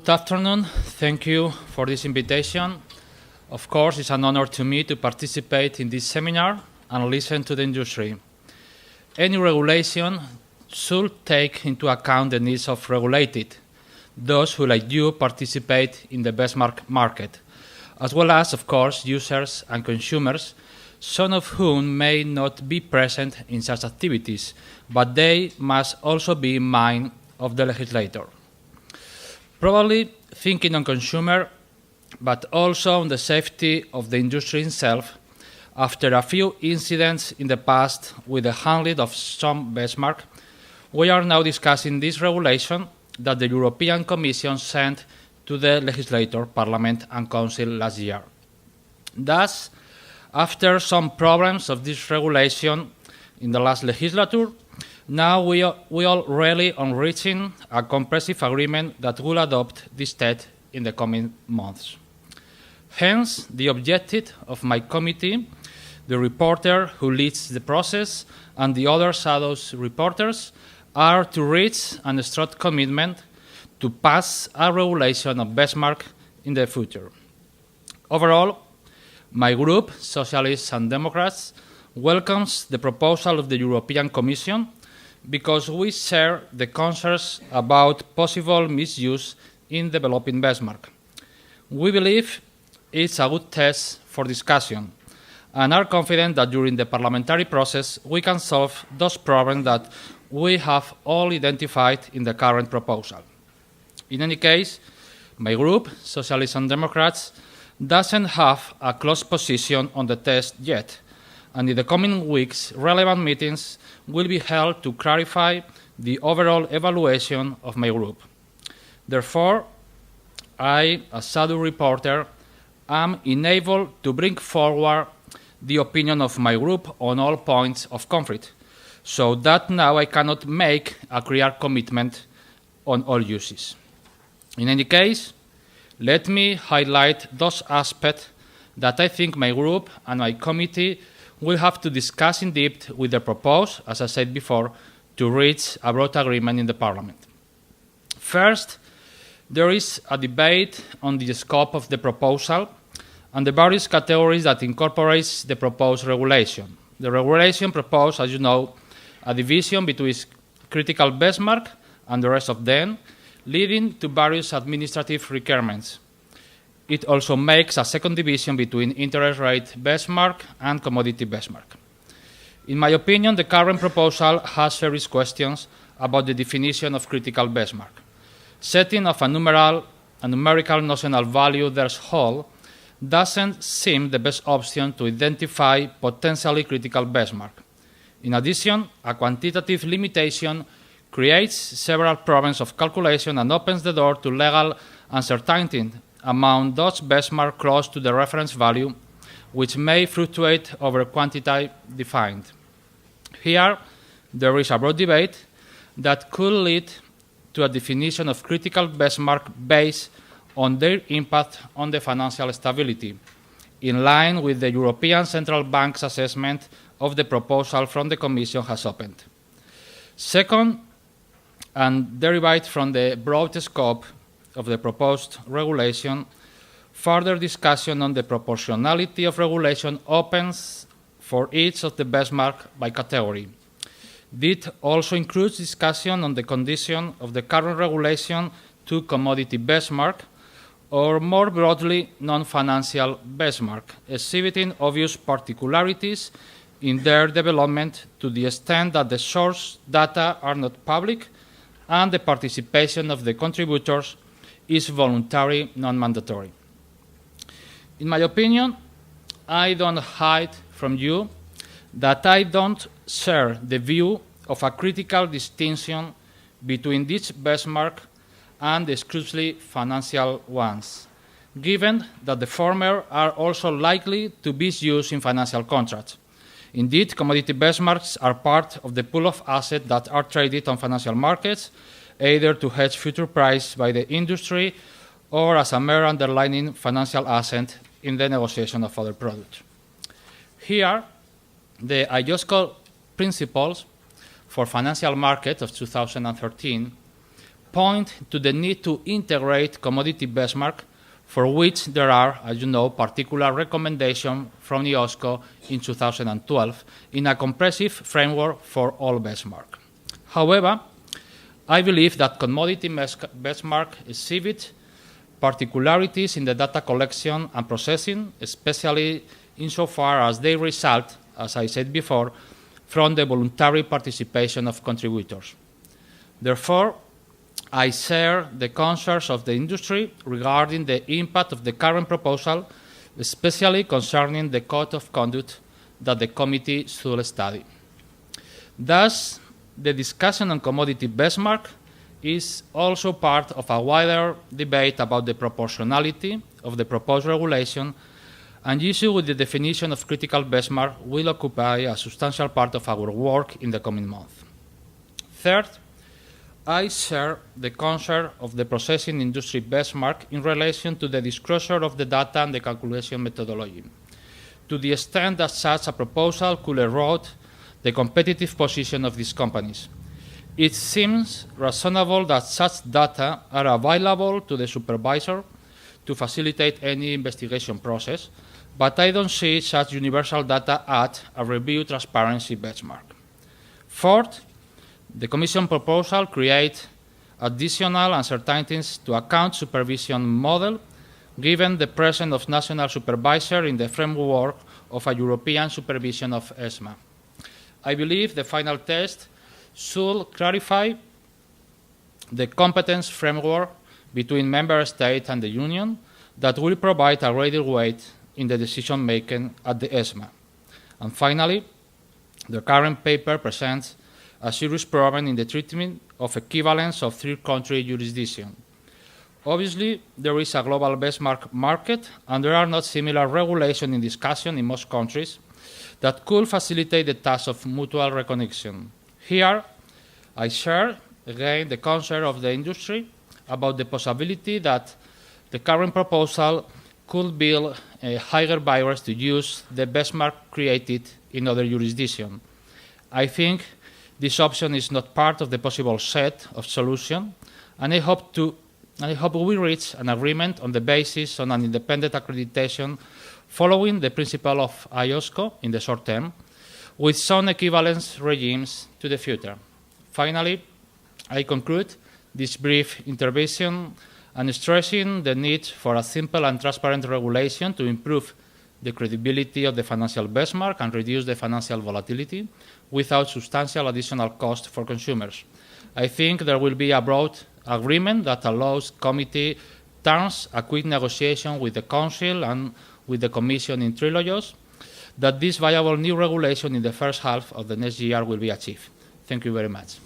Good afternoon. Thank you for this invitation. Of course, it's an honor to me to participate in this seminar and listen to the industry. Any regulation should take into account the needs of regulated, those who, like you, participate in the benchmark market, as well as, of course, users and consumers, some of whom may not be present in such activities, but they must also be in mind of the legislator. Probably thinking on consumer, but also on the safety of the industry itself, after a few incidents in the past with the handling of some benchmark, we are now discussing this regulation that the European Commission sent to the legislator, Parliament and Council last year. Thus, after some problems of this regulation in the last legislature, now we are really on reaching a comprehensive agreement that will adopt this text in the coming months. Hence, the objective of my committee, the reporter who leads the process, and the other shadows reporters are to reach an strong commitment to pass a regulation of benchmark in the future. Overall, my group, Socialists and Democrats, welcomes the proposal of the European Commission because we share the concerns about possible misuse in developing benchmark. We believe it's a good test for discussion and are confident that during the parliamentary process we can solve those problems that we have all identified in the current proposal. In any case, my group, Socialists and Democrats, doesn't have a close position on the test yet, and in the coming weeks, relevant meetings will be held to clarify the overall evaluation of my group. Therefore, I, as shadow reporter, am enabled to bring forward the opinion of my group on all points of conflict, so that now I cannot make a clear commitment on all uses. In any case, let me highlight those aspects that I think my group and my committee will have to discuss in depth with the proposal, as I said before, to reach a broad agreement in the Parliament. First, there is a debate on the scope of the proposal and the various categories that incorporates the proposed regulation. The regulation proposed, as you know, a division between critical benchmark and the rest of them, leading to various administrative requirements. It also makes a second division between interest rate benchmark and commodity benchmark. In my opinion, the current proposal has serious questions about the definition of critical benchmark. Setting of a numerical notional value threshold doesn't seem the best option to identify potentially critical benchmark. In addition, a quantitative limitation creates several problems of calculation and opens the door to legal uncertainty among those benchmarks close to the reference value, which may fluctuate over quantity defined. Here, there is a broad debate that could lead to a definition of critical benchmark based on their impact on the financial stability, in line with the European Central Bank's assessment of the proposal from the Commission has opened. Second, and derived from the broad scope of the proposed regulation, further discussion on the proportionality of regulation opens for each of the benchmark by category. This also includes discussion on the condition of the current regulation to commodity benchmark, or more broadly, non-financial benchmark, exhibiting obvious particularities in their development to the extent that the source data are not public and the participation of the contributors is voluntary, non-mandatory. In my opinion, I don't hide from you that I don't share the view of a critical distinction between this benchmark and the exclusively financial ones, given that the former are also likely to be used in financial contracts. Indeed, commodity benchmarks are part of the pool of assets that are traded on financial markets, either to hedge future price by the industry or as a mere underlying financial asset in the negotiation of other products. Here, the IOSCO principles for financial market of 2013 point to the need to integrate commodity benchmark, for which there are, as you know, particular recommendations from IOSCO in 2012 in a comprehensive framework for all benchmark. However, I believe that commodity benchmark exhibit particularities in the data collection and processing, especially insofar as they result, as I said before, from the voluntary participation of contributors. Therefore, I share the concerns of the industry regarding the impact of the current proposal, especially concerning the code of conduct that the committee should study. Thus, the discussion on commodity benchmark is also part of a wider debate about the proportionality of the proposed regulation, and issue with the definition of critical benchmark will occupy a substantial part of our work in the coming months. Third, I share the concern of the processing industry benchmark in relation to the disclosure of the data and the calculation methodology, to the extent that such a proposal could erode the competitive position of these companies. It seems reasonable that such data are available to the supervisor to facilitate any investigation process, but I don't see such universal data at a review transparency benchmark. Fourth, the Commission proposal creates additional uncertainties to account supervision model, given the presence of national supervisor in the framework of a European supervision of ESMA. I believe the final text should clarify the competence framework between Member States and the Union that will provide a greater weight in the decision-making at the ESMA. And finally, the current paper presents a serious problem in the treatment of equivalence of third-country jurisdiction. Obviously, there is a global benchmark market, and there are not similar regulations in discussion in most countries that could facilitate the task of mutual recognition. Here, I share, again, the concern of the industry about the possibility that the current proposal could build higher barriers to use the benchmark created in other jurisdictions. I think this option is not part of the possible set of solutions, and I hope we reach an agreement on the basis of an independent accreditation following the principle of IOSCO in the short term, with some equivalence regimes to the future. Finally, I conclude this brief intervention and stressing the need for a simple and transparent regulation to improve the credibility of the financial benchmark and reduce the financial volatility without substantial additional cost for consumers. I think there will be a broad agreement that allows committee terms a quick negotiation with the Council and with the Commission in trilogues, that this viable new regulation in the first half of the next year will be achieved. Thank you very much.